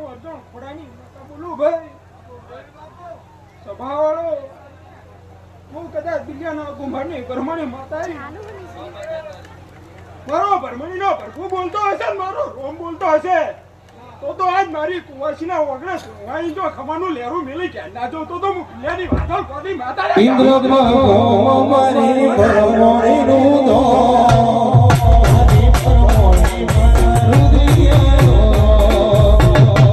અર્જુન ખોડાની માતા બોલું ભાઈ સભાવાળો હું કદાચ દિલ્યાના ગુંભાની પરમાણી માતા મારો પરમણી નો ભરખું બોલતો હશે ને મારો રોમ બોલતો હશે તો આજ મારી કુંવરસીના ઓગણે સોવાઈ જો ખમાનું લેરું મેલી કે ના જો તો હું કિલ્લાની વાદળ કોની માતા ઇન્દ્રમાં મારી પરમણી નું દો મારી પરમણી